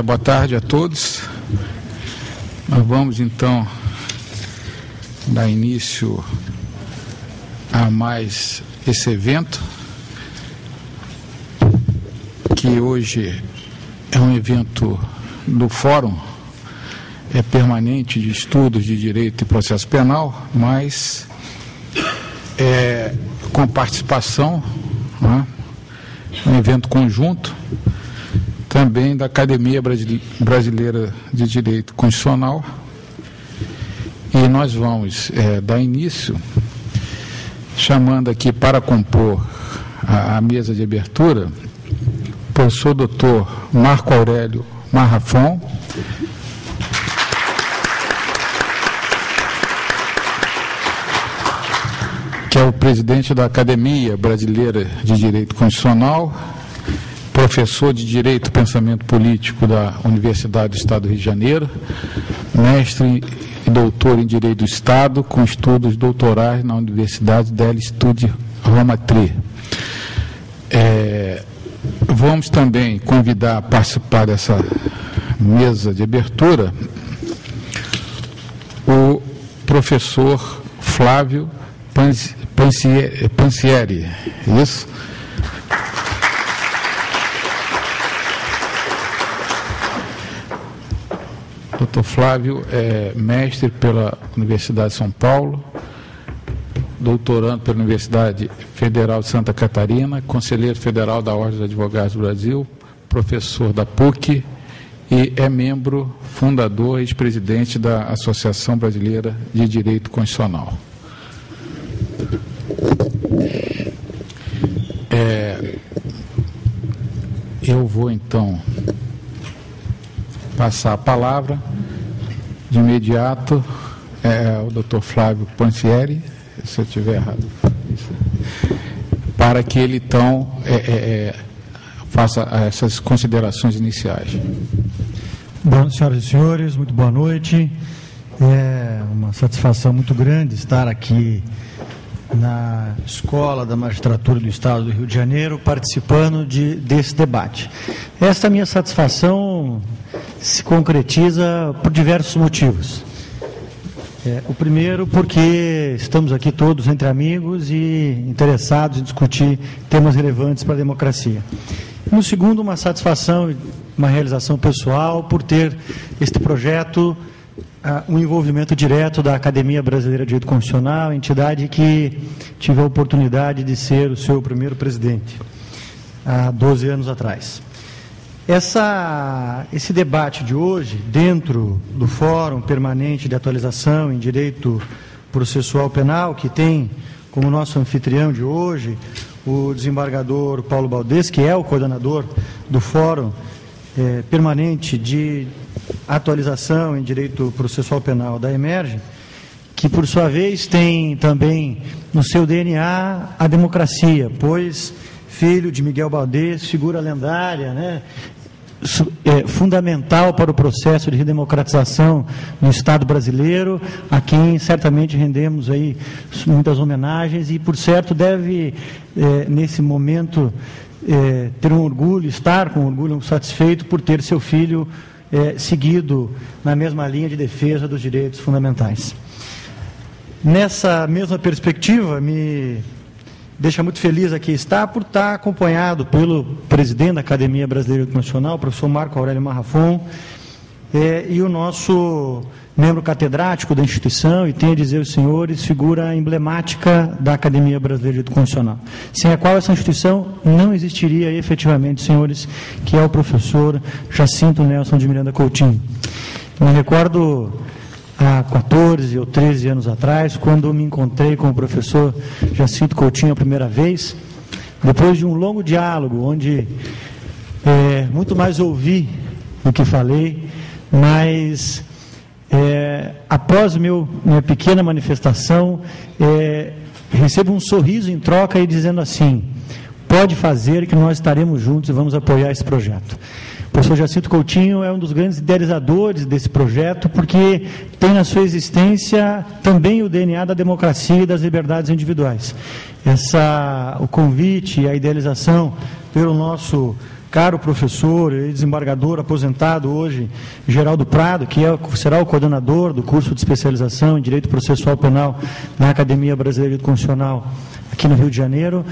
Boa tarde a todos. Nós vamos então dar início a mais esse evento, que hoje é um evento do Fórum Permanente de Estudos de Direito e Processo Penal, mas com participação, né, um evento conjunto também da Academia Brasileira de Direito Constitucional, e nós vamos dar início chamando aqui para compor a mesa de abertura o professor Dr. Marco Aurélio Marrafon, que é o presidente da Academia Brasileira de Direito Constitucional, professor de Direito e Pensamento Político da Universidade do Estado do Rio de Janeiro, mestre e doutor em Direito do Estado, com estudos doutorais na Universidade della Studi Roma III. Vamos também convidar a participar dessa mesa de abertura o professor Flávio Pansieri, isso? Dr. Flávio é mestre pela Universidade de São Paulo, doutorando pela Universidade Federal de Santa Catarina, conselheiro federal da Ordem dos Advogados do Brasil, professor da PUC e é membro fundador e ex-presidente da Associação Brasileira de Direito Constitucional. Eu vou, então, passar a palavra de imediato ao Dr. Flávio Pansieri, se eu estiver errado, para que ele, então, faça essas considerações iniciais. Bom, senhoras e senhores, muito boa noite. É uma satisfação muito grande estar aqui na Escola da Magistratura do Estado do Rio de Janeiro, participando desse debate. Esta minha satisfação se concretiza por diversos motivos. O primeiro, porque estamos aqui todos entre amigos e interessados em discutir temas relevantes para a democracia. No segundo, uma satisfação, uma realização pessoal por ter este projeto, um envolvimento direto da Academia Brasileira de Direito Constitucional, entidade que tive a oportunidade de ser o seu primeiro presidente, há 12 anos atrás. Esse debate de hoje, dentro do Fórum Permanente de Atualização em Direito Processual Penal, que tem como nosso anfitrião de hoje o desembargador Paulo Baldez, que é o coordenador do Fórum Permanente de Atualização em Direito Processual Penal da Emerge, que, por sua vez, tem também no seu DNA a democracia, pois filho de Miguel Baldez, figura lendária, né? Fundamental para o processo de redemocratização no Estado brasileiro, a quem certamente rendemos aí muitas homenagens e, por certo, deve, nesse momento, ter um orgulho, estar com orgulho satisfeito por ter seu filho seguido na mesma linha de defesa dos direitos fundamentais. Nessa mesma perspectiva, me deixa muito feliz aqui estar por estar acompanhado pelo presidente da Academia Brasileira de Direito Constitucional, o professor Marco Aurélio Marrafon, e o nosso membro catedrático da instituição, e tenho a dizer aos senhores, figura emblemática da Academia Brasileira de Direito Constitucional, sem a qual essa instituição não existiria efetivamente, senhores, que é o professor Jacinto Nelson de Miranda Coutinho. Me recordo há 14 ou 13 anos atrás, quando me encontrei com o professor Jacinto Coutinho a primeira vez, depois de um longo diálogo, onde muito mais ouvi do que falei, mas após minha pequena manifestação, recebo um sorriso em troca e dizendo assim: pode fazer que nós estaremos juntos e vamos apoiar esse projeto. O professor Jacinto Coutinho é um dos grandes idealizadores desse projeto, porque tem na sua existência também o DNA da democracia e das liberdades individuais. O convite e a idealização pelo nosso caro professor e desembargador aposentado hoje, Geraldo Prado, que será o coordenador do curso de especialização em Direito Processual Penal na Academia Brasileira de Constitucional aqui no Rio de Janeiro.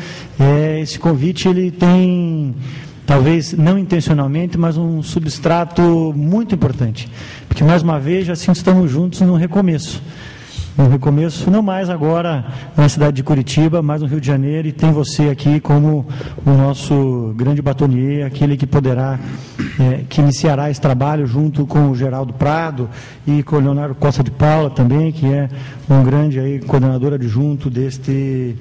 Esse convite ele tem, talvez não intencionalmente, mas um substrato muito importante, porque mais uma vez assim estamos juntos num recomeço. Um recomeço, não mais agora na cidade de Curitiba, mas no Rio de Janeiro, e tem você aqui como o nosso grande batonier, aquele que poderá, que iniciará esse trabalho junto com o Geraldo Prado e com o Leonardo Costa de Paula também, que é um grande aí, coordenador adjunto deste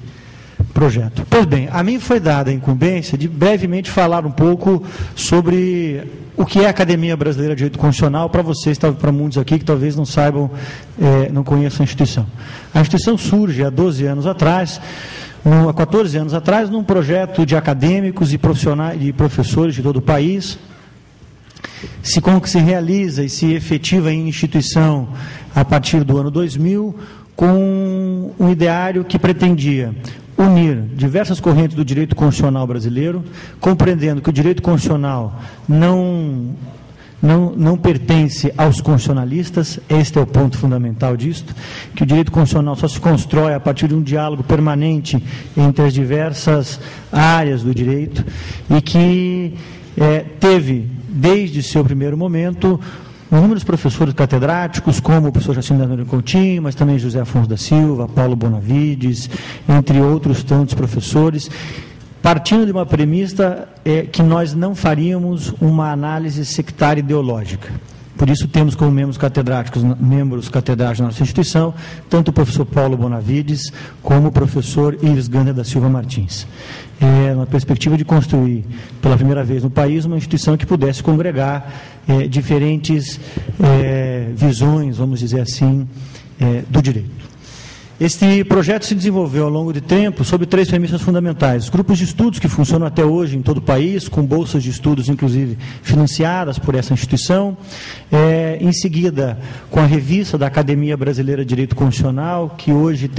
projeto. Pois bem, a mim foi dada a incumbência de brevemente falar um pouco sobre o que é a Academia Brasileira de Direito Constitucional, para vocês, para muitos aqui que talvez não saibam, não conheçam a instituição. A instituição surge há 12 anos atrás, há 14 anos atrás, num projeto de acadêmicos e profissionais e professores de todo o país, que se realiza e se efetiva em instituição a partir do ano 2000, com um ideário que pretendia unir diversas correntes do direito constitucional brasileiro, compreendendo que o direito constitucional não pertence aos constitucionalistas. Este é o ponto fundamental disto, que o direito constitucional só se constrói a partir de um diálogo permanente entre as diversas áreas do direito, e que teve, desde seu primeiro momento, inúmeros professores catedráticos, como o professor Jacinto Danilo Coutinho, mas também José Afonso da Silva, Paulo Bonavides, entre outros tantos professores, partindo de uma premissa que nós não faríamos uma análise sectária ideológica. Por isso temos como membros catedráticos da nossa instituição, tanto o professor Paulo Bonavides, como o professor Ives Gander da Silva Martins. Uma perspectiva de construir, pela primeira vez no país, uma instituição que pudesse congregar diferentes visões, vamos dizer assim, do direito. Este projeto se desenvolveu ao longo de tempo sob 3 premissas fundamentais: grupos de estudos que funcionam até hoje em todo o país, com bolsas de estudos, inclusive, financiadas por essa instituição. Em seguida, com a revista da Academia Brasileira de Direito Constitucional, que hoje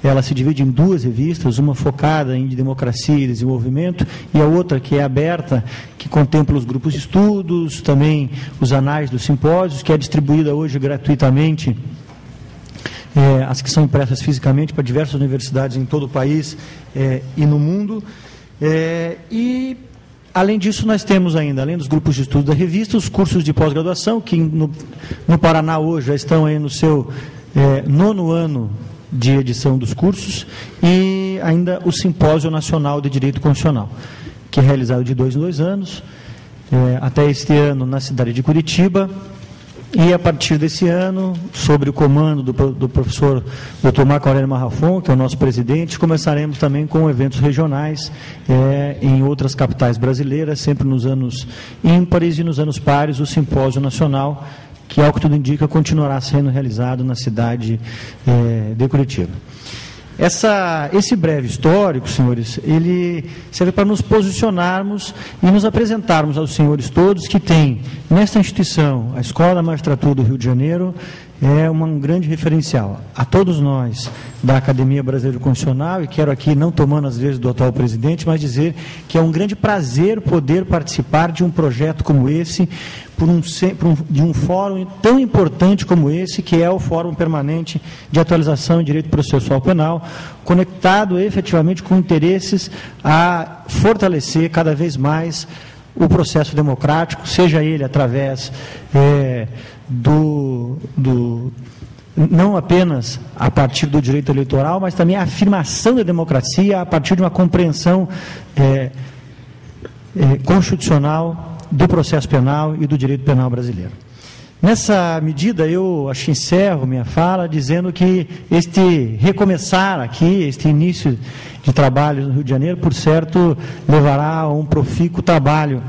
ela se divide em 2 revistas, uma focada em democracia e desenvolvimento, e a outra que é aberta, que contempla os grupos de estudos, também os anais dos simpósios, que é distribuída hoje gratuitamente, as que são impressas fisicamente para diversas universidades em todo o país e no mundo. E, além disso, nós temos ainda, além dos grupos de estudo da revista, os cursos de pós-graduação, que no Paraná hoje já estão aí no seu 9º ano de edição dos cursos, e ainda o Simpósio Nacional de Direito Constitucional, que é realizado de 2 em 2 anos, até este ano na cidade de Curitiba. E, a partir desse ano, sob o comando do professor Dr. Marco Aurélio Marrafon, que é o nosso presidente, começaremos também com eventos regionais em outras capitais brasileiras, sempre nos anos ímpares, e nos anos pares o Simpósio Nacional, que, ao que tudo indica, continuará sendo realizado na cidade de Curitiba. Esse breve histórico, senhores, ele serve para nos posicionarmos e nos apresentarmos aos senhores todos que têm, nesta instituição, a Escola da Magistratura do Rio de Janeiro, um grande referencial. A todos nós da Academia Brasileira Constitucional, e quero aqui, não tomando as vezes do atual presidente, mas dizer que é um grande prazer poder participar de um projeto como esse, de um fórum tão importante como esse, que é o Fórum Permanente de Atualização em Direito Processual Penal, conectado efetivamente com interesses a fortalecer cada vez mais o processo democrático, seja ele através não apenas a partir do direito eleitoral, mas também a afirmação da democracia a partir de uma compreensão constitucional do processo penal e do direito penal brasileiro. Nessa medida, eu encerro minha fala dizendo que este recomeçar aqui, este início de trabalho no Rio de Janeiro, por certo, levará a um profícuo trabalho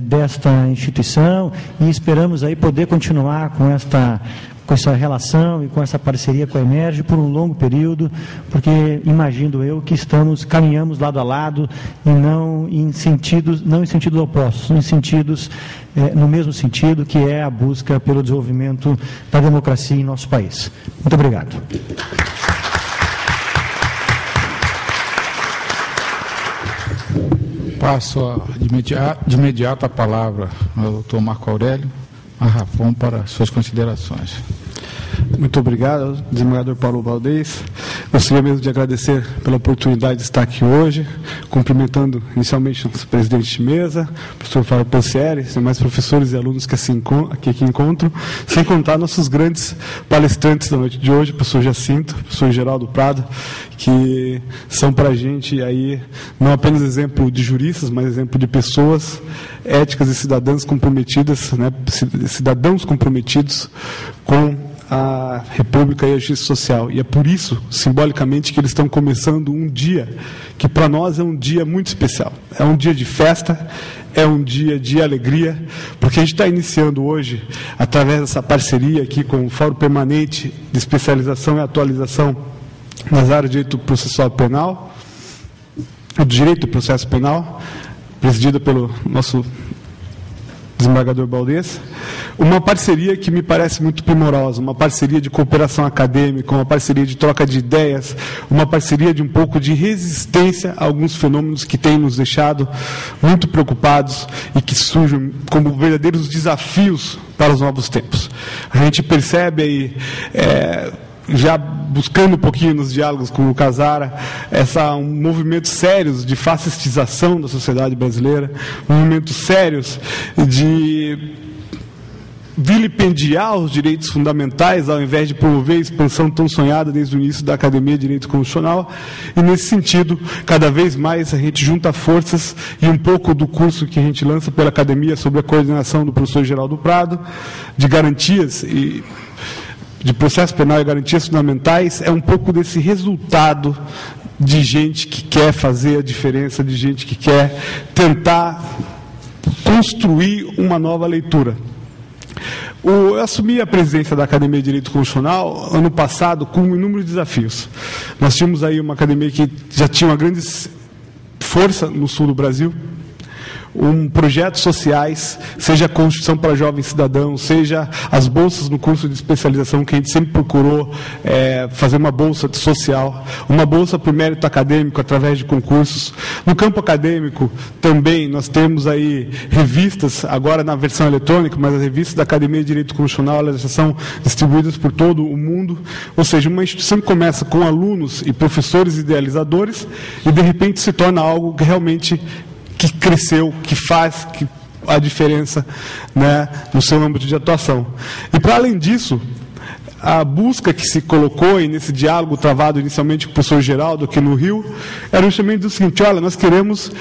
desta instituição, e esperamos aí poder continuar com essa relação e com essa parceria com a Emerge por um longo período, porque imagino eu que caminhamos lado a lado, e não em sentidos opostos, no mesmo sentido, que é a busca pelo desenvolvimento da democracia em nosso país. Muito obrigado. Passo de imediato a palavra ao doutor Marco Aurélio Marrafon para suas considerações. Muito obrigado, desembargador Paulo Valdez. Gostaria mesmo de agradecer pela oportunidade de estar aqui hoje, cumprimentando inicialmente o presidente de mesa, o professor Fábio Pancieri, os demais professores e alunos que aqui encontram, sem contar nossos grandes palestrantes da noite de hoje, o professor Jacinto, o professor Geraldo Prado, que são para a gente aí não apenas exemplo de juristas, mas exemplo de pessoas éticas e cidadãs comprometidas, né, cidadãos comprometidos com a República e a justiça social. E é por isso, simbolicamente, que eles estão começando um dia que para nós é um dia muito especial. É um dia de festa, é um dia de alegria, porque a gente está iniciando hoje, através dessa parceria aqui com o Fórum Permanente de Especialização e Atualização nas áreas de direito processual penal, do direito do processo penal, presidida pelo nosso desembargador Valdez, uma parceria que me parece muito primorosa, uma parceria de cooperação acadêmica, uma parceria de troca de ideias, uma parceria de um pouco de resistência a alguns fenômenos que têm nos deixado muito preocupados e que surgem como verdadeiros desafios para os novos tempos. A gente percebe aí, já buscando um pouquinho nos diálogos com o Casara, movimentos sérios de fascistização da sociedade brasileira, movimentos sérios de vilipendiar os direitos fundamentais, ao invés de promover a expansão tão sonhada desde o início da Academia de Direito Constitucional. E, nesse sentido, cada vez mais a gente junta forças e um pouco do curso que a gente lança pela Academia sobre a coordenação do professor Geraldo Prado, de garantias e de processo penal e garantias fundamentais, é um pouco desse resultado de gente que quer fazer a diferença, de gente que quer tentar construir uma nova leitura. Eu assumi a presidência da Academia de Direito Constitucional ano passado com um inúmero de desafios. Nós tínhamos aí uma academia que já tinha uma grande força no sul do Brasil, projetos sociais, seja a Constituição para Jovens Cidadãos, seja as bolsas no curso de especialização, que a gente sempre procurou fazer uma bolsa social, uma bolsa para o mérito acadêmico através de concursos. No campo acadêmico também nós temos aí revistas, agora na versão eletrônica, mas as revistas da Academia de Direito Constitucional, elas já são distribuídas por todo o mundo, ou seja, uma instituição que começa com alunos e professores idealizadores e de repente se torna algo que realmente que cresceu, que faz a diferença, né, no seu âmbito de atuação. E, para além disso, a busca que se colocou e nesse diálogo travado inicialmente com o professor Geraldo aqui no Rio, era justamente do seguinte: olha, nós queremos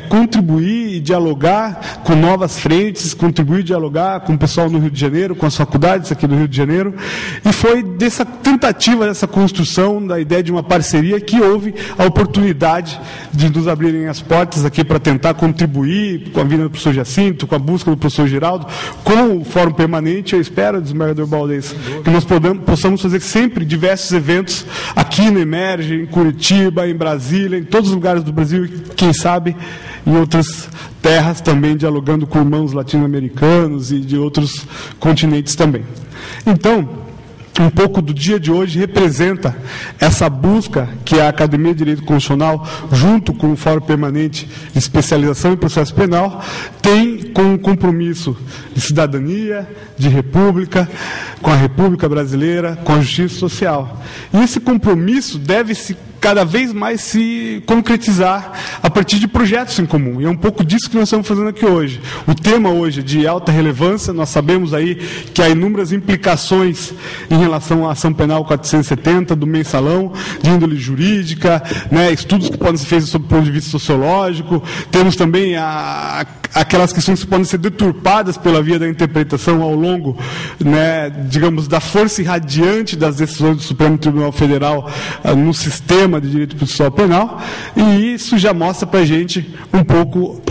contribuir e dialogar com novas frentes, contribuir e dialogar com o pessoal no Rio de Janeiro, com as faculdades aqui do Rio de Janeiro, e foi dessa tentativa, dessa construção da ideia de uma parceria que houve a oportunidade de nos abrirem as portas aqui para tentar contribuir com a vinda do professor Jacinto, com a busca do professor Geraldo, com o Fórum Permanente. Eu espero, desembargador Valdez, que nós possamos fazer sempre diversos eventos aqui no Emerge, em Curitiba, em Brasília, em todos os lugares do Brasil e, quem sabe, em outras terras também, dialogando com irmãos latino-americanos e de outros continentes também. Então, um pouco do dia de hoje representa essa busca que a Academia de Direito Constitucional, junto com o Fórum Permanente de Especialização em Processo Penal, tem com um compromisso de cidadania, de república, com a República Brasileira, com a justiça social. E esse compromisso deve-se cada vez mais se concretizar a partir de projetos em comum. E é um pouco disso que nós estamos fazendo aqui hoje. O tema hoje é de alta relevância. Nós sabemos aí que há inúmeras implicações em relação à ação penal 470 do mensalão, de índole jurídica, né, estudos que podem ser feitos sob o ponto de vista sociológico. Temos também aquelas questões que podem ser deturpadas pela via da interpretação ao longo, né, digamos, da força irradiante das decisões do Supremo Tribunal Federal no sistema de direito processual penal, e isso já mostra para a gente um pouco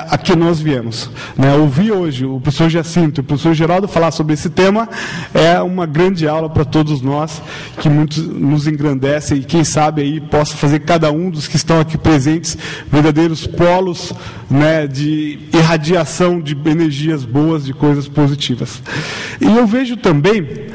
a que nós viemos. Né? Ouvir hoje o professor Jacinto e o professor Geraldo falar sobre esse tema é uma grande aula para todos nós, que muito nos engrandece e, quem sabe, aí possa fazer cada um dos que estão aqui presentes verdadeiros polos, né, de irradiação de energias boas, de coisas positivas. E eu vejo também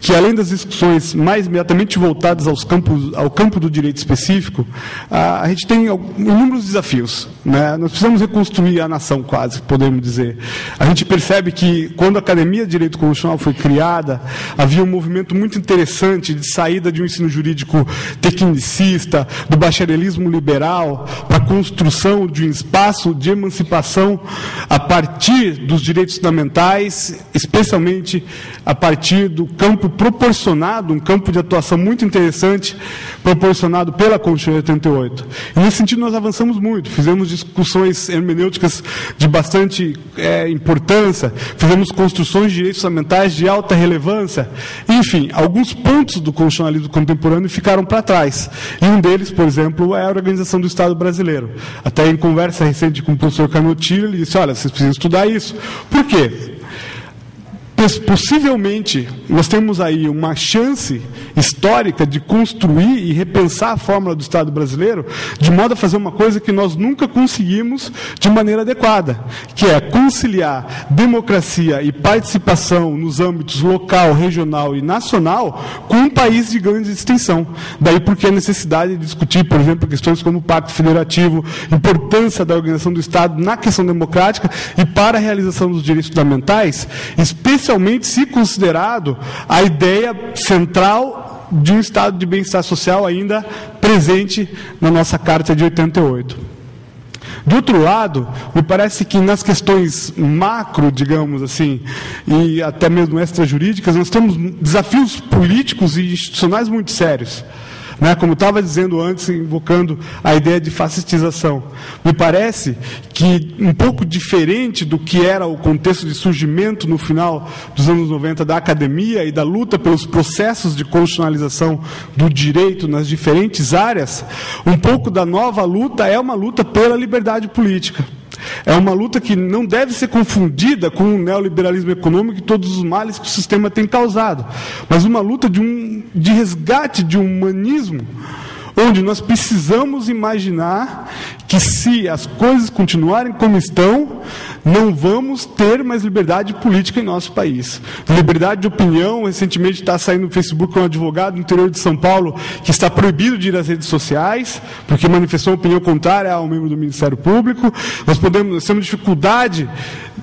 que, além das discussões mais imediatamente voltadas ao campo do direito específico, a gente tem inúmeros desafios, né? Nós precisamos reconstruir a nação, quase, podemos dizer. A gente percebe que, quando a Academia de Direito Constitucional foi criada, havia um movimento muito interessante de saída de um ensino jurídico tecnicista, do bacharelismo liberal, para a construção de um espaço de emancipação a partir dos direitos fundamentais, especialmente a partir do campo proporcionado, um campo de atuação muito interessante, proporcionado pela Constituição de 88. E, nesse sentido, nós avançamos muito, fizemos discussões hermenêuticas de bastante importância, fizemos construções de direitos fundamentais de alta relevância, enfim, alguns pontos do constitucionalismo contemporâneo ficaram para trás. E um deles, por exemplo, é a organização do Estado brasileiro. Até em conversa recente com o professor Canottillo, ele disse, olha, vocês precisam estudar isso. Por quê? Possivelmente, nós temos aí uma chance histórica de construir e repensar a fórmula do Estado brasileiro de modo a fazer uma coisa que nós nunca conseguimos de maneira adequada, que é conciliar democracia e participação nos âmbitos local, regional e nacional com um país de grande extensão. Daí porque a necessidade de discutir, por exemplo, questões como o Pacto Federativo, importância da organização do Estado na questão democrática e para a realização dos direitos fundamentais, especialmente se considerado a ideia central de um estado de bem-estar social ainda presente na nossa Carta de 88. Do outro lado, me parece que nas questões macro, digamos assim, e até mesmo extrajurídicas, nós temos desafios políticos e institucionais muito sérios. Como eu estava dizendo antes, invocando a ideia de fascistização. Me parece que, um pouco diferente do que era o contexto de surgimento no final dos anos 90 da academia e da luta pelos processos de constitucionalização do direito nas diferentes áreas, um pouco da nova luta é uma luta pela liberdade política. É uma luta que não deve ser confundida com o neoliberalismo econômico e todos os males que o sistema tem causado, mas uma luta de resgate de um humanismo, onde nós precisamos imaginar que, se as coisas continuarem como estão, não vamos ter mais liberdade política em nosso país. Liberdade de opinião, recentemente está saindo no Facebook um advogado do interior de São Paulo que está proibido de ir às redes sociais, porque manifestou uma opinião contrária ao membro do Ministério Público. Nós temos dificuldade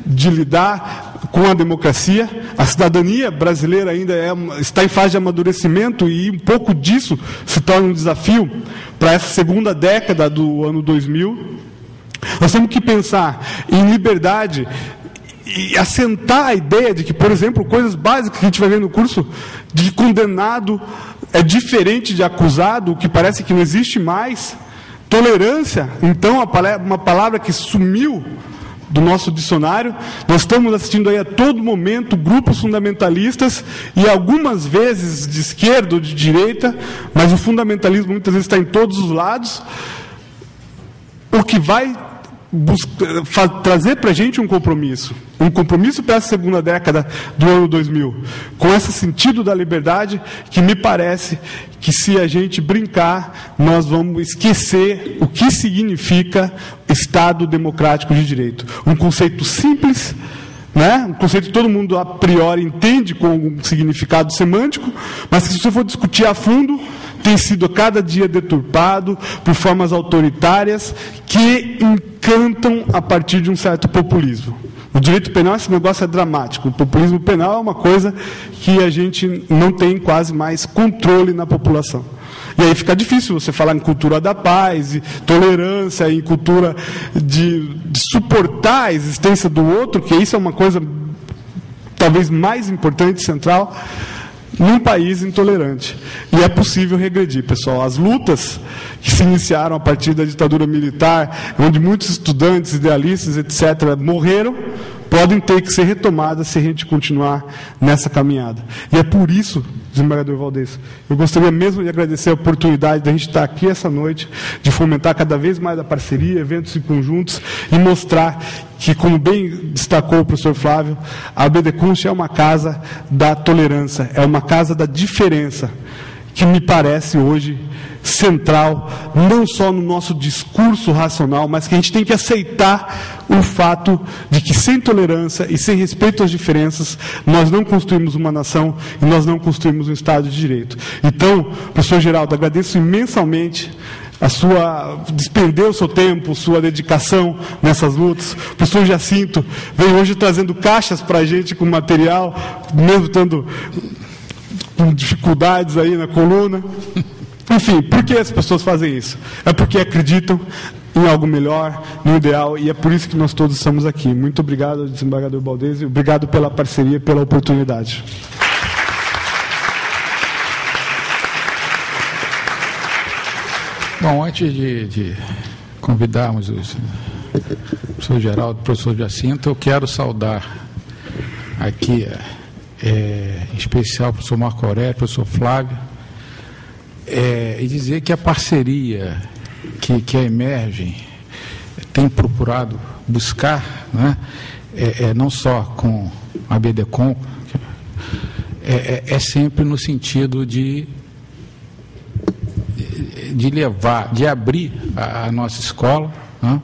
de lidar com a democracia. A cidadania brasileira ainda está em fase de amadurecimento e um pouco disso se torna um desafio para essa segunda década do ano 2000. Nós temos que pensar em liberdade e assentar a ideia de que, por exemplo, coisas básicas que a gente vai ver no curso, de condenado é diferente de acusado, o que parece que não existe mais. Tolerância, então, uma palavra que sumiu do nosso dicionário. Nós estamos assistindo aí a todo momento grupos fundamentalistas, e algumas vezes de esquerda ou de direita, mas o fundamentalismo muitas vezes está em todos os lados, o que vai trazer para a gente um compromisso para essa segunda década do ano 2000, com esse sentido da liberdade, que me parece que, se a gente brincar, nós vamos esquecer o que significa Estado democrático de direito. Um conceito simples, um conceito que todo mundo a priori entende com um significado semântico, mas que, se você for discutir a fundo, tem sido cada dia deturpado por formas autoritárias que encantam a partir de um certo populismo. No direito penal esse negócio é dramático. O populismo penal é uma coisa que a gente não tem quase mais controle na população. E aí fica difícil você falar em cultura da paz, e tolerância, em cultura de suportar a existência do outro, que isso é uma coisa talvez mais importante, central, num país intolerante. E é possível regredir, pessoal. As lutas que se iniciaram a partir da ditadura militar, onde muitos estudantes, idealistas, etc., morreram, podem ter que ser retomadas se a gente continuar nessa caminhada. E é por isso, desembargador Valdez, eu gostaria mesmo de agradecer a oportunidade de a gente estar aqui essa noite, de fomentar cada vez mais a parceria, eventos em conjuntos, e mostrar que, como bem destacou o professor Flávio, a ABD Const é uma casa da tolerância, é uma casa da diferença, que me parece hoje central, não só no nosso discurso racional, mas que a gente tem que aceitar o fato de que sem tolerância e sem respeito às diferenças, nós não construímos uma nação e nós não construímos um Estado de Direito. Então, professor Geraldo, agradeço imensamente despender o seu tempo, sua dedicação nessas lutas. O professor Jacinto vem hoje trazendo caixas para a gente com material, mesmo estando com dificuldades aí na coluna. Enfim, por que as pessoas fazem isso? É porque acreditam em algo melhor, no ideal, e é por isso que nós todos estamos aqui. Muito obrigado, desembargador Baldezi, obrigado pela parceria, pela oportunidade. Bom, antes de convidarmos o professor Geraldo e o professor Jacinto, eu quero saudar aqui, em especial, o professor Marco Aurélio, o professor Flávio, e dizer que a parceria que a Emerge tem procurado buscar, né, não só com a BDCOM, é sempre no sentido de levar, de abrir a nossa escola, né,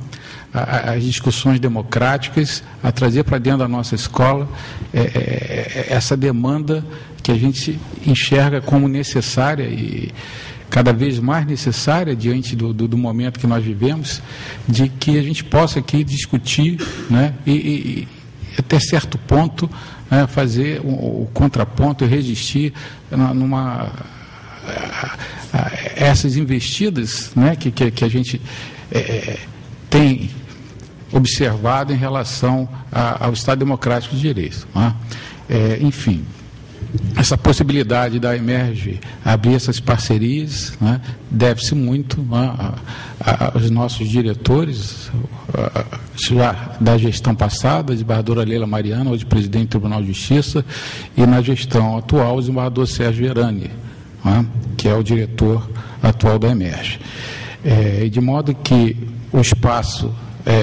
as discussões democráticas, a trazer para dentro da nossa escola essa demanda que a gente enxerga como necessária e cada vez mais necessária diante do momento que nós vivemos, de que a gente possa aqui discutir, né, e até certo ponto, né, fazer o contraponto e resistir essas investidas, né, que a gente tem observado em relação ao Estado Democrático de Direito, né? Enfim, essa possibilidade da Emerge abrir essas parcerias, né, deve-se muito, né, aos nossos diretores, já da gestão passada, a desembargadora Leila Mariana, hoje presidente do Tribunal de Justiça, e na gestão atual, o desembargador Sérgio Verani, né, que é o diretor atual da Emerge. De modo que o espaço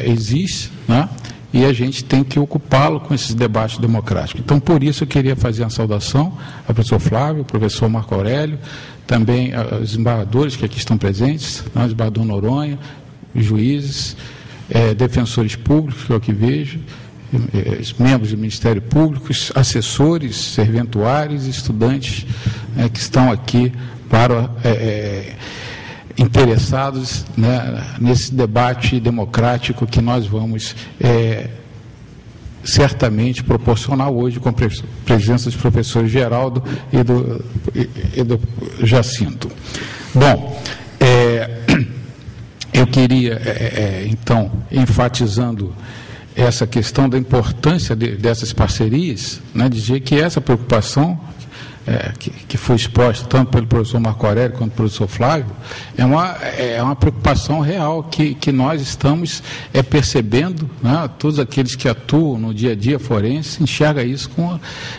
existe, né, e a gente tem que ocupá-lo com esses debates democráticos. Então, por isso, eu queria fazer uma saudação ao professor Flávio, ao professor Marco Aurélio, também aos desembargadores que aqui estão presentes, né, o desembargador Noronha, os juízes, defensores públicos, que eu aqui vejo, membros do Ministério Público, assessores, serventuários e estudantes que estão aqui para interessados, né, nesse debate democrático que nós vamos certamente proporcionar hoje com a presença dos professores Geraldo e do Jacinto. Bom, eu queria, então, enfatizando essa questão da importância dessas parcerias, né, dizer que essa preocupação que foi exposta tanto pelo professor Marco Aurélio quanto pelo professor Flávio, é uma preocupação real que nós estamos percebendo, né, todos aqueles que atuam no dia a dia forense enxerga isso,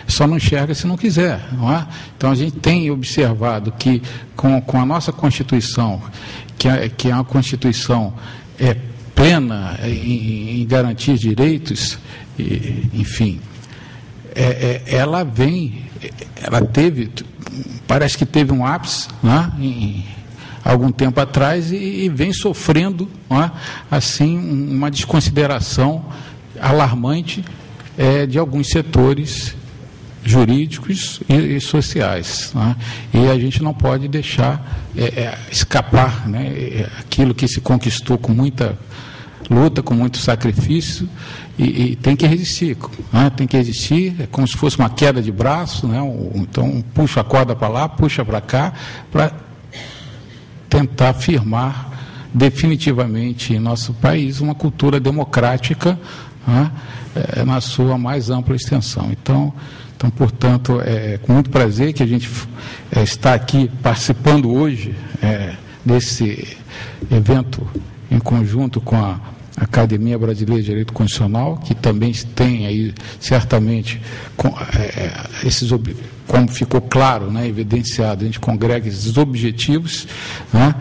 só não enxerga se não quiser, não é? Então a gente tem observado que com a nossa Constituição, que é uma Constituição plena em garantir direitos, enfim, ela parece que teve um ápice, né, algum tempo atrás e vem sofrendo, né, assim, uma desconsideração alarmante de alguns setores jurídicos e sociais, né? E a gente não pode deixar escapar, né, aquilo que se conquistou com muita luta, com muito sacrifício, e tem que resistir, né? Tem que resistir, é como se fosse uma queda de braço, né? Então puxa a corda para lá, puxa para cá, para tentar firmar definitivamente em nosso país uma cultura democrática, né, na sua mais ampla extensão. Então, portanto, é com muito prazer que a gente está aqui participando hoje desse evento em conjunto com a Academia Brasileira de Direito Constitucional, que também tem aí, certamente, como ficou claro, né, evidenciado, a gente congrega esses objetivos, né,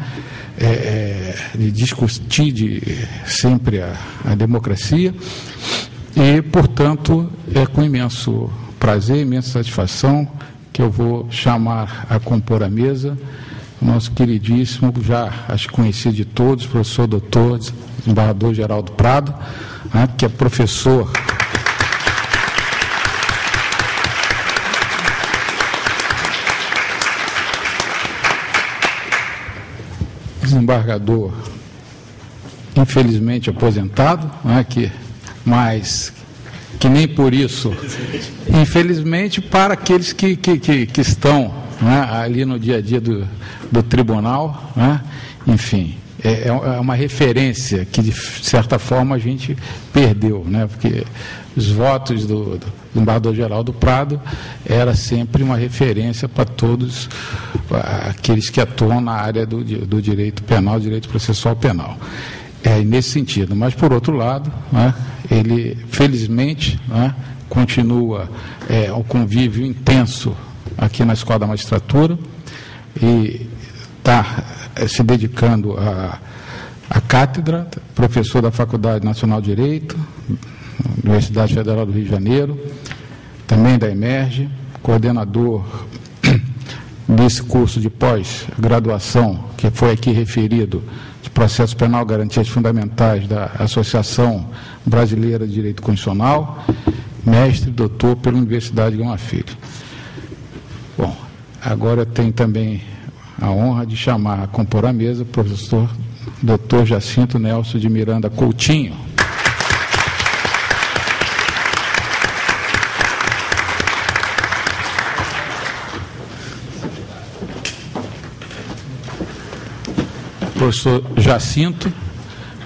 de discutir sempre a democracia, e, portanto, com imenso prazer, imensa satisfação, que eu vou chamar a compor a mesa o nosso queridíssimo, já acho conhecido de todos, professor doutor, desembargador Geraldo Prado, né, que é professor desembargador, infelizmente aposentado, né, mas que nem por isso, infelizmente, para aqueles que estão, né, ali no dia a dia do tribunal, né, enfim, é uma referência que, de certa forma, a gente perdeu, né, porque os votos do desembargador Geraldo Prado era sempre uma referência para todos aqueles que atuam na área do direito penal, direito processual penal. Nesse sentido. Mas, por outro lado, né, ele, felizmente, né, continua o convívio intenso aqui na Escola da Magistratura e está se dedicando à cátedra, professor da Faculdade Nacional de Direito, Universidade Federal do Rio de Janeiro, também da EMERGE, coordenador desse curso de pós-graduação, que foi aqui referido, de Processo Penal, Garantias Fundamentais da Associação Brasileira de Direito Constitucional, mestre, doutor pela Universidade Gama Filho. Bom, agora eu tenho também a honra de chamar a compor a mesa o professor doutor Jacinto Nelson de Miranda Coutinho. Professor Jacinto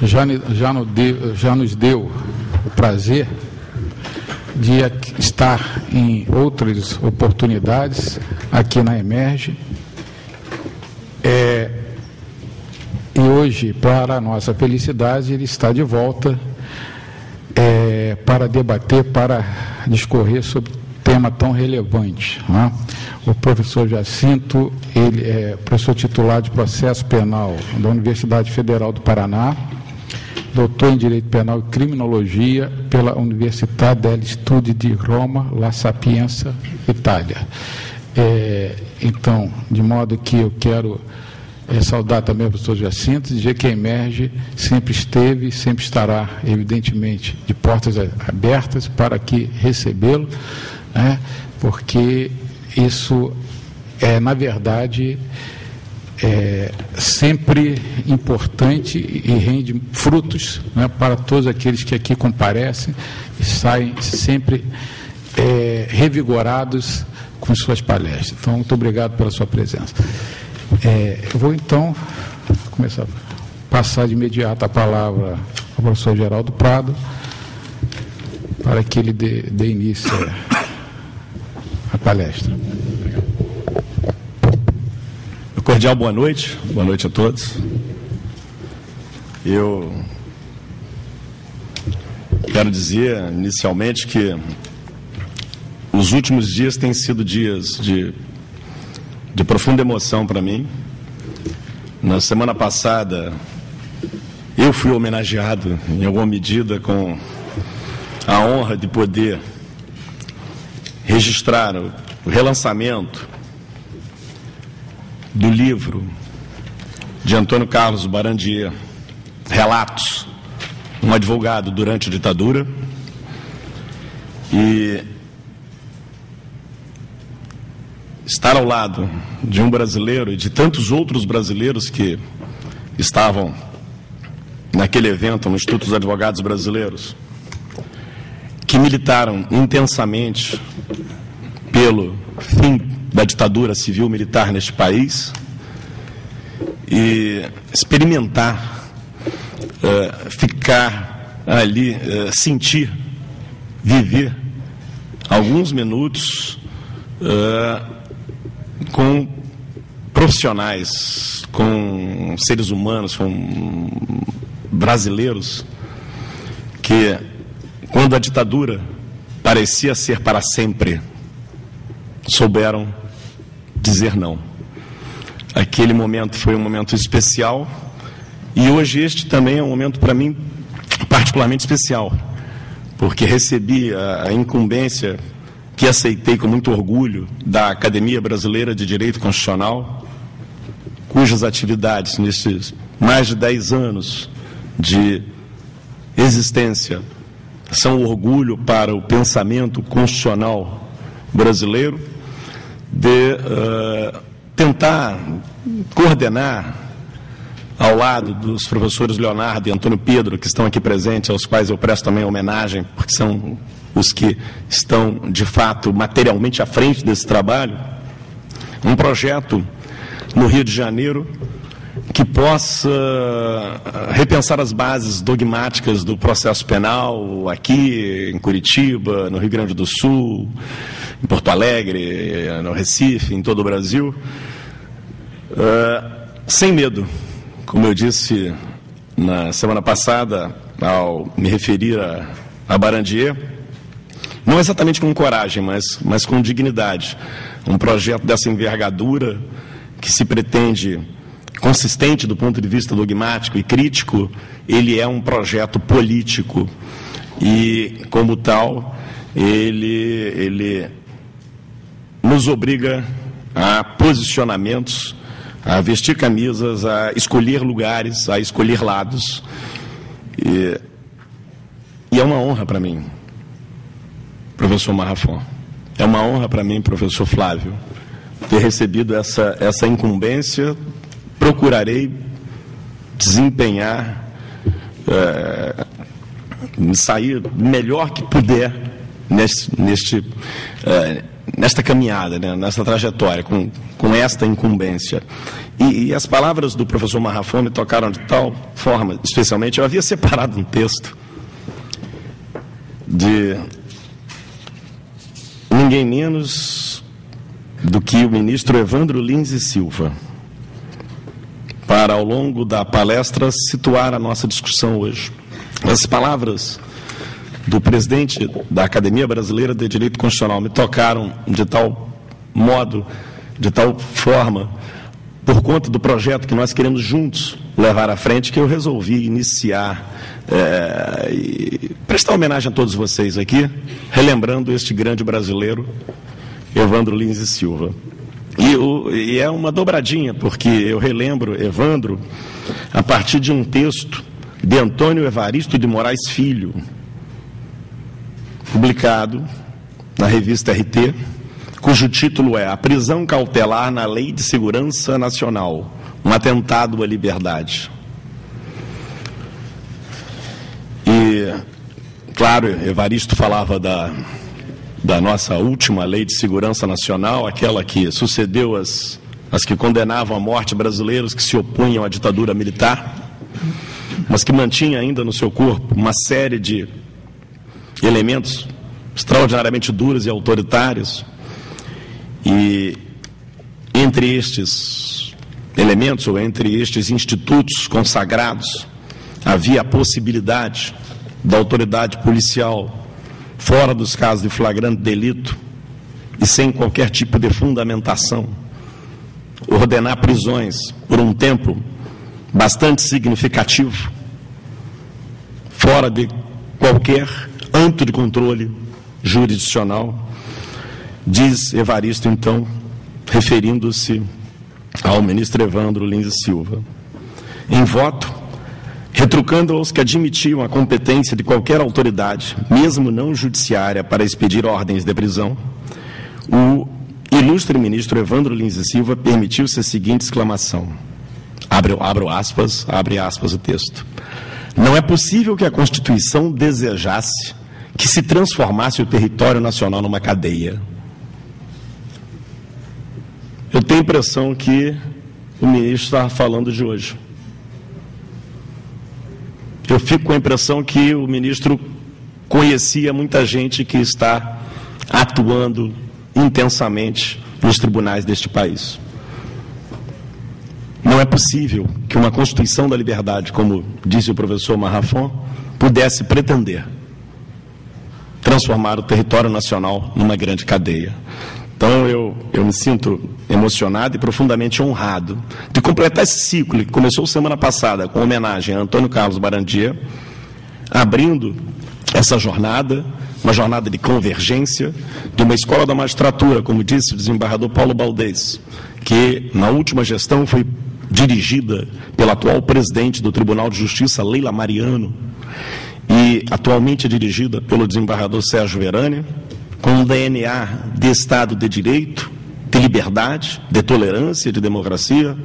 já nos deu o prazer de estar em outras oportunidades aqui na EMERGE. E hoje, para a nossa felicidade, ele está de volta para debater, para discorrer sobre tema tão relevante, né? O professor Jacinto, ele é professor titular de Processo Penal da Universidade Federal do Paraná, doutor em Direito Penal e Criminologia pela Università degli Studi di Roma, La Sapienza, Itália. Então, de modo que eu quero saudar também o professor Jacinto, dizer que a EMERGE sempre esteve e sempre estará, evidentemente, de portas abertas para aqui recebê-lo, né, porque isso na verdade, sempre importante e rende frutos, né, para todos aqueles que aqui comparecem e saem sempre revigorados com suas palestras. Então, muito obrigado pela sua presença. Eu vou, então, começar a passar de imediato a palavra ao professor Geraldo Prado, para que ele dê início à palestra. Cordial boa noite a todos. Eu quero dizer, inicialmente, que os últimos dias têm sido dias de profunda emoção para mim. Na semana passada, eu fui homenageado, em alguma medida, com a honra de poder registrar o relançamento do livro de Antônio Carlos Barandier, Relatos, um advogado durante a ditadura. E estar ao lado de um brasileiro e de tantos outros brasileiros que estavam naquele evento no Instituto dos Advogados Brasileiros, que militaram intensamente pelo fim da ditadura civil-militar neste país, e experimentar, ficar ali, sentir, viver alguns minutos com profissionais, com seres humanos, com brasileiros que, quando a ditadura parecia ser para sempre, souberam dizer não. Aquele momento foi um momento especial, e hoje este também é um momento para mim particularmente especial, porque recebi a incumbência que aceitei com muito orgulho da Academia Brasileira de Direito Constitucional, cujas atividades nesses mais de 10 anos de existência são orgulho para o pensamento constitucional brasileiro, de tentar coordenar, ao lado dos professores Leonardo e Antônio Pedro, que estão aqui presentes, aos quais eu presto também homenagem, porque são os que estão, de fato, materialmente à frente desse trabalho, um projeto no Rio de Janeiro que possa repensar as bases dogmáticas do processo penal aqui em Curitiba, no Rio Grande do Sul, em Porto Alegre, no Recife, em todo o Brasil, sem medo. Como eu disse na semana passada, ao me referir a Barandier, não exatamente com coragem, mas com dignidade. Um projeto dessa envergadura, que se pretende consistente do ponto de vista dogmático e crítico, ele é um projeto político. E, como tal, ele nos obriga a posicionamentos, a vestir camisas, a escolher lugares, a escolher lados. E é uma honra para mim, professor Marrafon, é uma honra para mim, professor Flávio, ter recebido essa incumbência. Procurarei desempenhar, sair melhor que puder nesta caminhada, né, nesta trajetória, com esta incumbência. E as palavras do professor Marrafon me tocaram de tal forma, especialmente, eu havia separado um texto de ninguém menos do que o ministro Evandro Lins e Silva, para, ao longo da palestra, situar a nossa discussão hoje. As palavras do presidente da Academia Brasileira de Direito Constitucional me tocaram de tal modo, de tal forma, por conta do projeto que nós queremos juntos levar à frente, que eu resolvi iniciar e prestar homenagem a todos vocês aqui, relembrando este grande brasileiro, Evandro Lins e Silva. E é uma dobradinha, porque eu relembro Evandro a partir de um texto de Antônio Evaristo de Moraes Filho, publicado na revista RT, cujo título é A Prisão Cautelar na Lei de Segurança Nacional, um atentado à liberdade. E, claro, Evaristo falava da nossa última Lei de Segurança Nacional, aquela que sucedeu as que condenavam à morte brasileiros que se opunham à ditadura militar, mas que mantinha ainda no seu corpo uma série de elementos extraordinariamente duros e autoritários. E entre estes elementos, ou entre estes institutos consagrados, havia a possibilidade da autoridade policial, fora dos casos de flagrante delito e sem qualquer tipo de fundamentação, ordenar prisões por um tempo bastante significativo, fora de qualquer âmbito de controle jurisdicional. Diz Evaristo, então, referindo-se ao ministro Evandro Lins e Silva, em voto, retrucando aos que admitiam a competência de qualquer autoridade, mesmo não judiciária, para expedir ordens de prisão, o ilustre ministro Evandro Lins e Silva permitiu-se a seguinte exclamação, abre aspas o texto: não é possível que a Constituição desejasse que se transformasse o território nacional numa cadeia. Eu tenho a impressão que o ministro está falando de hoje. Eu fico com a impressão que o ministro conhecia muita gente que está atuando intensamente nos tribunais deste país. Não é possível que uma Constituição da Liberdade, como disse o professor Marrafon, pudesse pretender transformar o território nacional numa grande cadeia. Então, eu me sinto emocionado e profundamente honrado de completar esse ciclo que começou semana passada com homenagem a Antônio Carlos Barandier, abrindo essa jornada uma jornada de convergência, de uma escola da magistratura, como disse o desembargador Paulo Baldez, que na última gestão foi dirigida pela atual presidente do Tribunal de Justiça, Leila Mariano, e atualmente é dirigida pelo desembargador Sérgio Verânia, com um DNA de Estado de Direito, de liberdade, de tolerância, de democracia,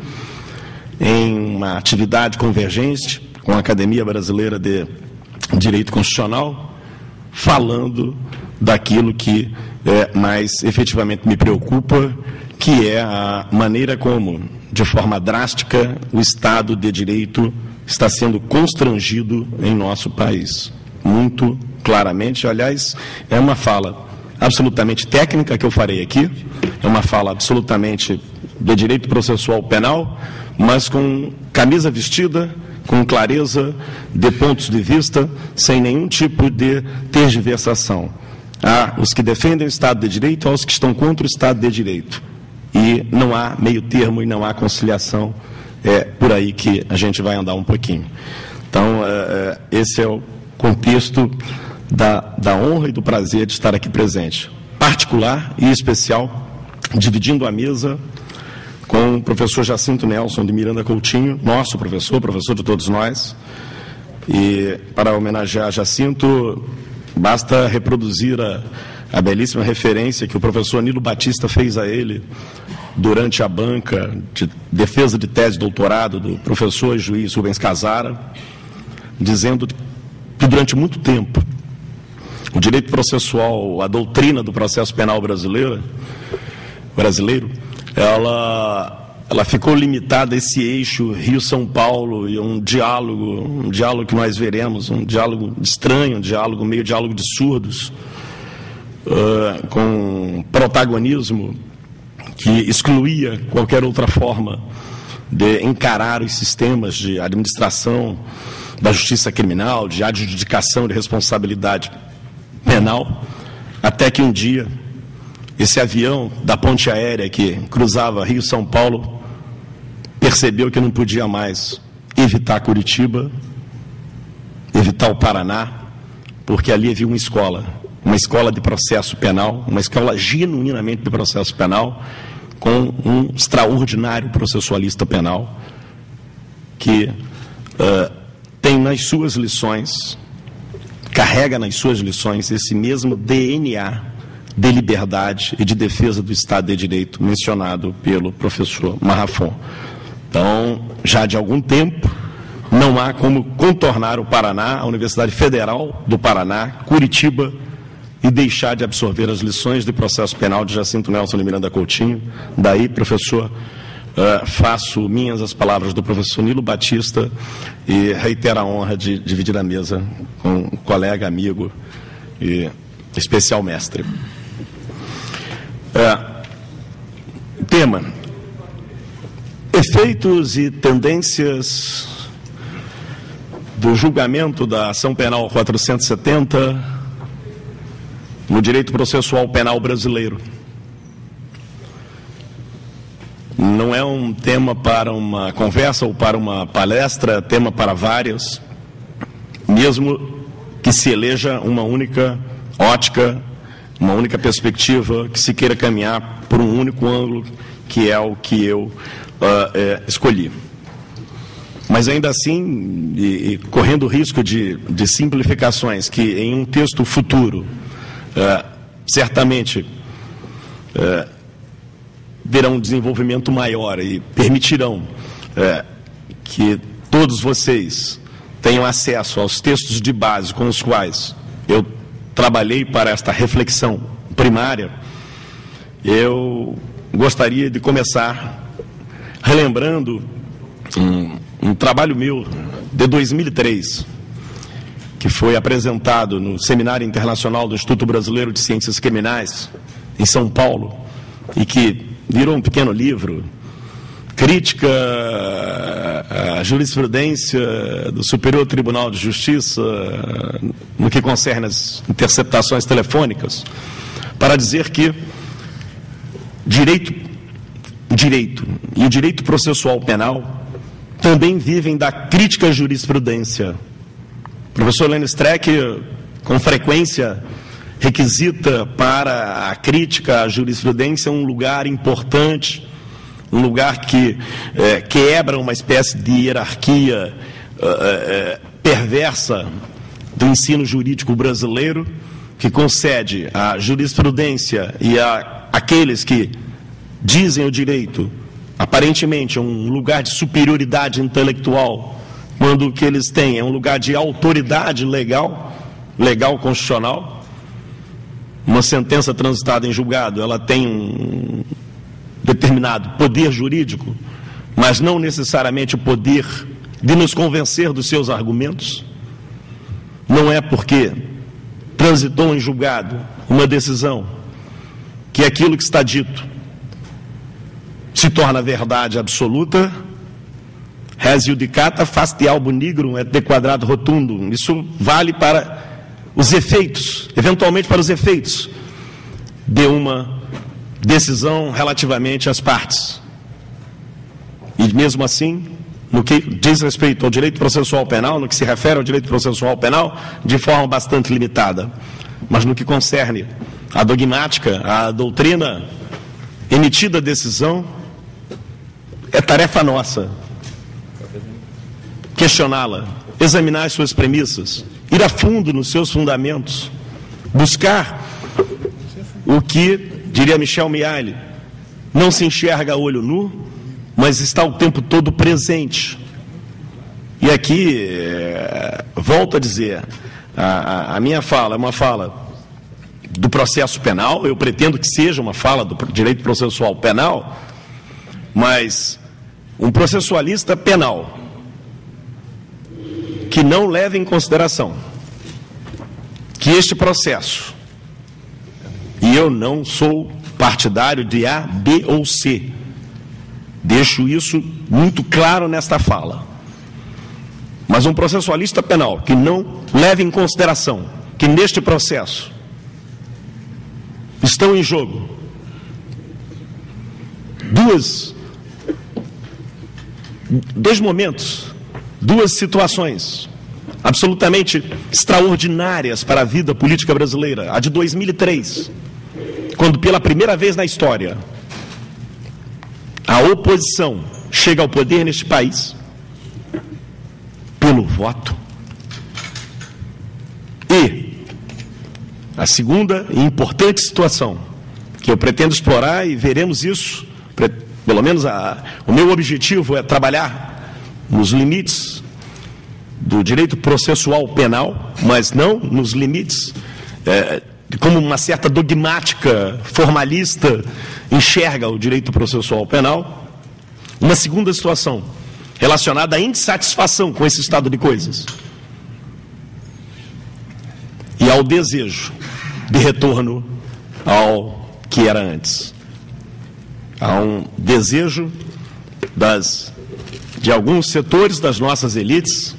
em uma atividade convergente com a Academia Brasileira de Direito Constitucional, falando daquilo que mais efetivamente me preocupa, que é a maneira como, de forma drástica, o Estado de Direito está sendo constrangido em nosso país. Muito claramente, aliás, é uma fala absolutamente técnica que eu farei aqui, é uma fala absolutamente de direito processual penal, mas com camisa vestida, com clareza de pontos de vista, sem nenhum tipo de tergiversação. Há os que defendem o Estado de Direito, há os que estão contra o Estado de Direito. E não há meio termo e não há conciliação. É por aí que a gente vai andar um pouquinho. Então, esse é o contexto da honra e do prazer de estar aqui presente. Particular e especial, dividindo a mesa com o professor Jacinto Nelson de Miranda Coutinho, nosso professor de todos nós. E para homenagear Jacinto, basta reproduzir a belíssima referência que o professor Nilo Batista fez a ele durante a banca de defesa de tese de doutorado do professor e juiz Rubens Casara, dizendo que durante muito tempo o direito processual, a doutrina do processo penal brasileiro, ela ficou limitada a esse eixo Rio-São Paulo e um diálogo que nós veremos, um diálogo estranho, um diálogo meio diálogo de surdos, com protagonismo que excluía qualquer outra forma de encarar os sistemas de administração da justiça criminal, de adjudicação de responsabilidade penal, até que um dia esse avião da ponte aérea que cruzava Rio-São Paulo percebeu que não podia mais evitar Curitiba, evitar o Paraná, porque ali havia uma escola de processo penal, uma escola genuinamente de processo penal, com um extraordinário processualista penal, que tem nas suas lições, carrega nas suas lições esse mesmo DNA de liberdade e de defesa do Estado de Direito mencionado pelo professor Marrafon. Então, já de algum tempo, não há como contornar o Paraná, a Universidade Federal do Paraná, Curitiba, e deixar de absorver as lições de processo penal de Jacinto Nelson de Miranda Coutinho. Daí, professor, faço minhas as palavras do professor Nilo Batista e reitero a honra de dividir a mesa com um colega, amigo e especial mestre. Tema: efeitos e tendências do julgamento da ação penal 470 no direito processual penal brasileiro. Não é um tema para uma conversa ou para uma palestra, é tema para várias, mesmo que se eleja uma única ótica, uma única perspectiva, que se queira caminhar por um único ângulo, que é o que eu escolhi. Mas ainda assim, e correndo o risco de simplificações, que em um texto futuro, certamente verão um desenvolvimento maior e permitirão que todos vocês tenham acesso aos textos de base com os quais eu trabalhei para esta reflexão primária. Eu gostaria de começar relembrando um trabalho meu de 2003, que foi apresentado no Seminário Internacional do Instituto Brasileiro de Ciências Criminais, em São Paulo, e que virou um pequeno livro, crítica à jurisprudência do Superior Tribunal de Justiça no que concerne as interceptações telefônicas, para dizer que direito e o direito processual penal também vivem da crítica à jurisprudência. O professor Lênin Streck, com frequência, requisita para a crítica à jurisprudência um lugar importante, um lugar que quebra uma espécie de hierarquia perversa do ensino jurídico brasileiro, que concede à jurisprudência e àqueles que dizem o direito, aparentemente, um lugar de superioridade intelectual, quando o que eles têm é um lugar de autoridade legal constitucional. Uma sentença transitada em julgado, ela tem um determinado poder jurídico, mas não necessariamente o poder de nos convencer dos seus argumentos. Não é porque transitou em julgado uma decisão que aquilo que está dito se torna verdade absoluta. Res judicata facie albo nigrum et de quadrado rotundum. Isso vale para os efeitos, eventualmente para os efeitos de uma decisão relativamente às partes. E mesmo assim, no que diz respeito ao direito processual penal, no que se refere ao direito processual penal, de forma bastante limitada. Mas no que concerne à dogmática, à doutrina emitida a decisão, é tarefa nossa questioná-la, examinar as suas premissas, ir a fundo nos seus fundamentos, buscar o que, diria Michel Mihaly, não se enxerga a olho nu, mas está o tempo todo presente. E aqui, volto a dizer, a minha fala é uma fala do processo penal, eu pretendo que seja uma fala do direito processual penal, mas um processualista penal que não leva em consideração que este processo, e eu não sou partidário de A, B ou C, deixo isso muito claro nesta fala, mas um processualista penal que não leva em consideração que neste processo estão em jogo dois momentos, duas situações absolutamente extraordinárias para a vida política brasileira. A de 2003, quando pela primeira vez na história a oposição chega ao poder neste país pelo voto. E a segunda e importante situação que eu pretendo explorar, e veremos isso, pelo menos o meu objetivo é trabalhar nos limites do direito processual penal, mas não nos limites como uma certa dogmática formalista enxerga o direito processual penal. Uma segunda situação relacionada à insatisfação com esse estado de coisas e ao desejo de retorno ao que era antes. Há um desejo de alguns setores das nossas elites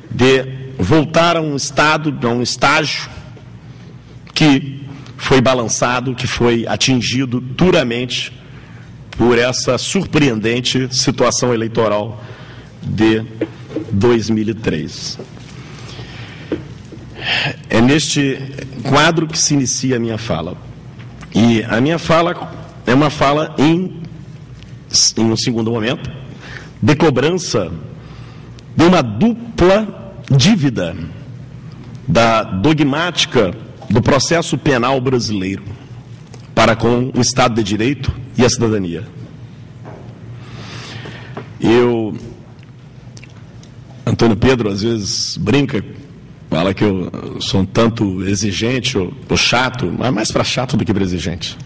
de voltar a um estado, a um estágio que foi balançado, que foi atingido duramente por essa surpreendente situação eleitoral de 2003. É neste quadro que se inicia a minha fala. E a minha fala é uma fala em um segundo momento, de cobrança de uma dupla dívida da dogmática do processo penal brasileiro para com o Estado de Direito e a cidadania. Antônio Pedro às vezes brinca, fala que eu sou um tanto exigente ou chato, mas mais para chato do que para exigente.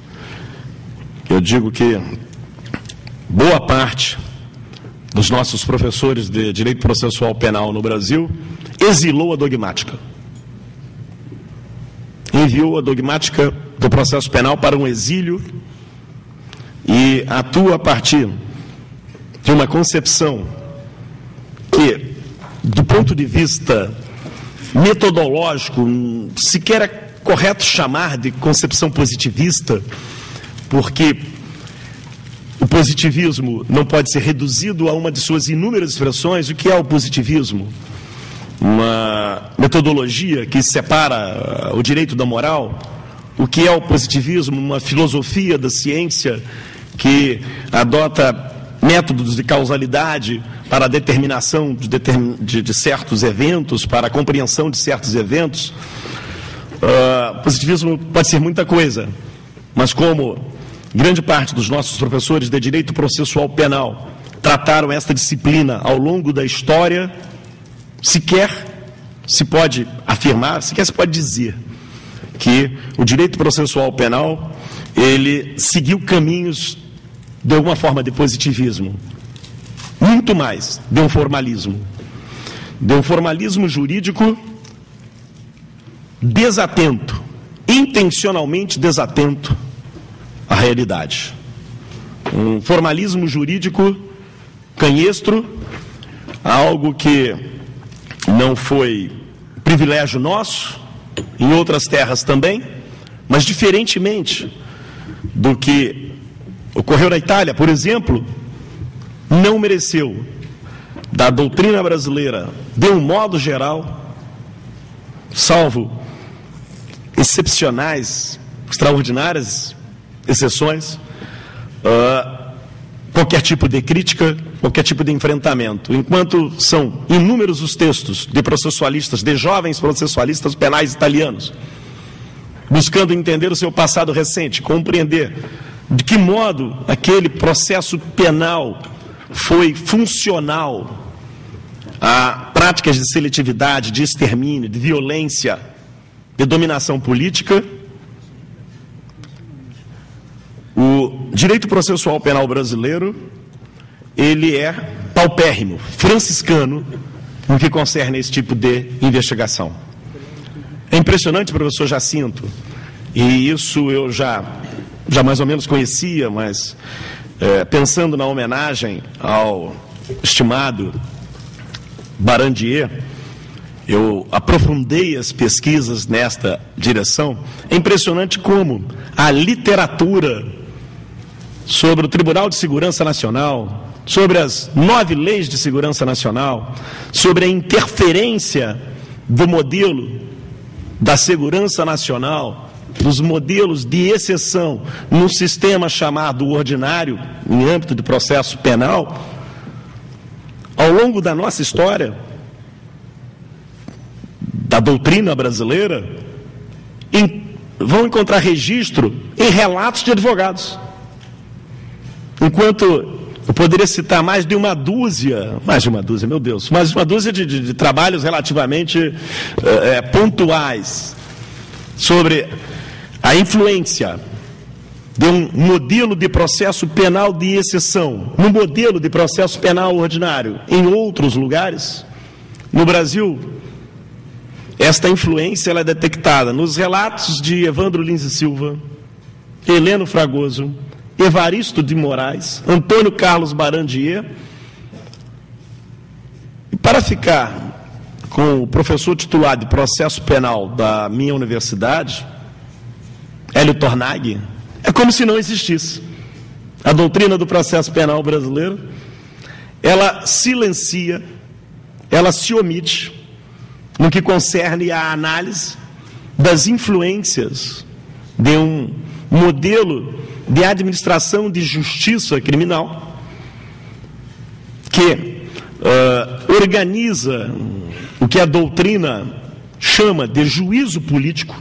Eu digo que boa parte dos nossos professores de direito processual penal no Brasil exilou a dogmática. Enviou a dogmática do processo penal para um exílio e atua a partir de uma concepção que, do ponto de vista metodológico, sequer é correto chamar de concepção positivista, porque o positivismo não pode ser reduzido a uma de suas inúmeras expressões. O que é o positivismo? uma metodologia que separa o direito da moral, o que é o positivismo, uma filosofia da ciência que adota métodos de causalidade para a determinação de certos eventos, para a compreensão de certos eventos. Positivismo pode ser muita coisa, mas como grande parte dos nossos professores de direito processual penal trataram esta disciplina ao longo da história, sequer se pode afirmar, sequer se pode dizer que o direito processual penal ele seguiu caminhos de alguma forma de positivismo, muito mais de um formalismo jurídico desatento, intencionalmente desatento à realidade. Um formalismo jurídico canhestro, algo que não foi privilégio nosso, em outras terras também, mas diferentemente do que ocorreu na Itália, por exemplo, não mereceu da doutrina brasileira, de um modo geral, salvo excepcionais, extraordinárias exceções, qualquer tipo de crítica, qualquer tipo de enfrentamento. Enquanto são inúmeros os textos de processualistas, de jovens processualistas penais italianos, buscando entender o seu passado recente, compreender de que modo aquele processo penal foi funcional a práticas de seletividade, de extermínio, de violência, de dominação política. O direito processual penal brasileiro, ele é paupérrimo, franciscano, no que concerne a esse tipo de investigação. É impressionante, professor Jacinto, e isso eu já mais ou menos conhecia, mas pensando na homenagem ao estimado Barandier, eu aprofundei as pesquisas nesta direção. É impressionante como a literatura sobre o Tribunal de Segurança Nacional, sobre as 9 leis de segurança nacional, sobre a interferência do modelo da segurança nacional, dos modelos de exceção num sistema chamado ordinário, em âmbito de processo penal, ao longo da nossa história, da doutrina brasileira, vão encontrar registro em relatos de advogados. Enquanto eu poderia citar mais de uma dúzia, meu Deus, mais de uma dúzia de trabalhos relativamente pontuais sobre a influência de um modelo de processo penal de exceção no modelo de processo penal ordinário em outros lugares. No Brasil, esta influência ela é detectada nos relatos de Evandro Lins e Silva, Heleno Fragoso, Evaristo de Moraes, Antônio Carlos Barandier. E para ficar com o professor titular de processo penal da minha universidade, Hélio Tornag, é como se não existisse. A doutrina do processo penal brasileiro, ela silencia, ela se omite no que concerne à análise das influências de um modelo de administração de justiça criminal que organiza o que a doutrina chama de juízo político,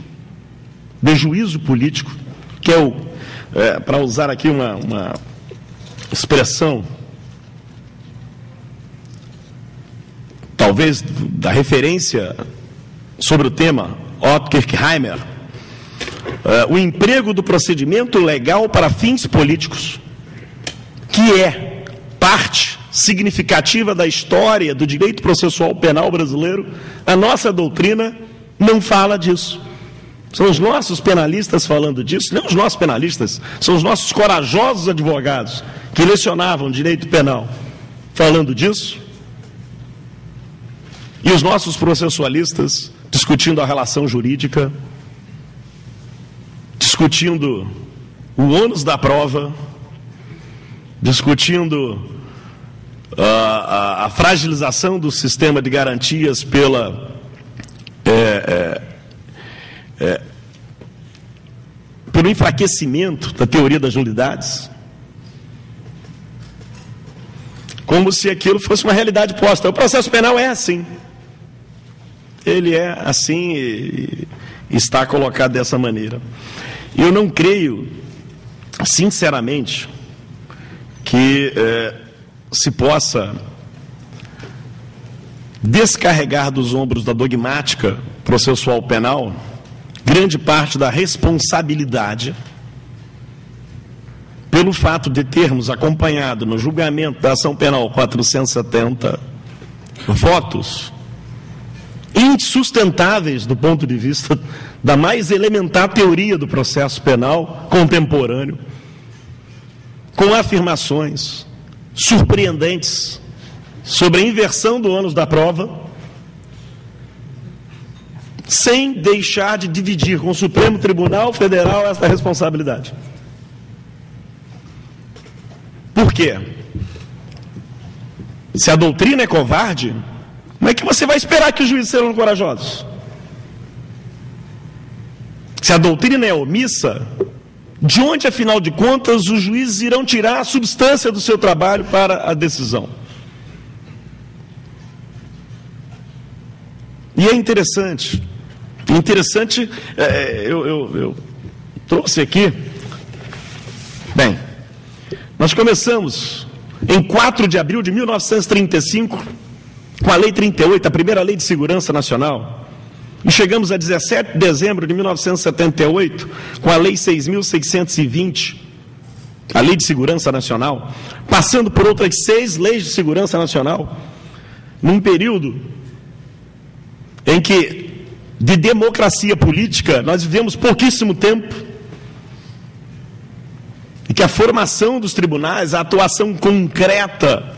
que é para usar aqui uma expressão talvez da referência sobre o tema, Otto Kirchheimer, o emprego do procedimento legal para fins políticos, que é parte significativa da história do direito processual penal brasileiro. A nossa doutrina não fala disso. São os nossos penalistas falando disso, não os nossos penalistas, são os nossos corajosos advogados que lecionavam direito penal falando disso, e os nossos processualistas discutindo a relação jurídica, discutindo o ônus da prova, discutindo a fragilização do sistema de garantias pelo enfraquecimento da teoria das nulidades, como se aquilo fosse uma realidade posta. O processo penal é assim. Ele é assim e está colocado dessa maneira. Eu não creio, sinceramente, que se possa descarregar dos ombros da dogmática processual penal grande parte da responsabilidade pelo fato de termos acompanhado no julgamento da ação penal 470 votos insustentáveis do ponto de vista da mais elementar teoria do processo penal contemporâneo, com afirmações surpreendentes sobre a inversão do ônus da prova, sem deixar de dividir com o Supremo Tribunal Federal essa responsabilidade. Por quê? Se a doutrina é covarde, como é que você vai esperar que os juízes serão corajosos? Se a doutrina é omissa, de onde, afinal de contas, os juízes irão tirar a substância do seu trabalho para a decisão? E é interessante, eu trouxe aqui, bem, nós começamos em 4 de abril de 1935, com a Lei 38, a primeira Lei de Segurança Nacional, e chegamos a 17 de dezembro de 1978, com a Lei 6.620, a Lei de Segurança Nacional, passando por outras 6 leis de segurança nacional, num período em que, de democracia política, nós vivemos pouquíssimo tempo, e que a formação dos tribunais, a atuação concreta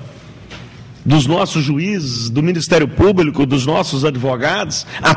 dos nossos juízes, do Ministério Público, dos nossos advogados, a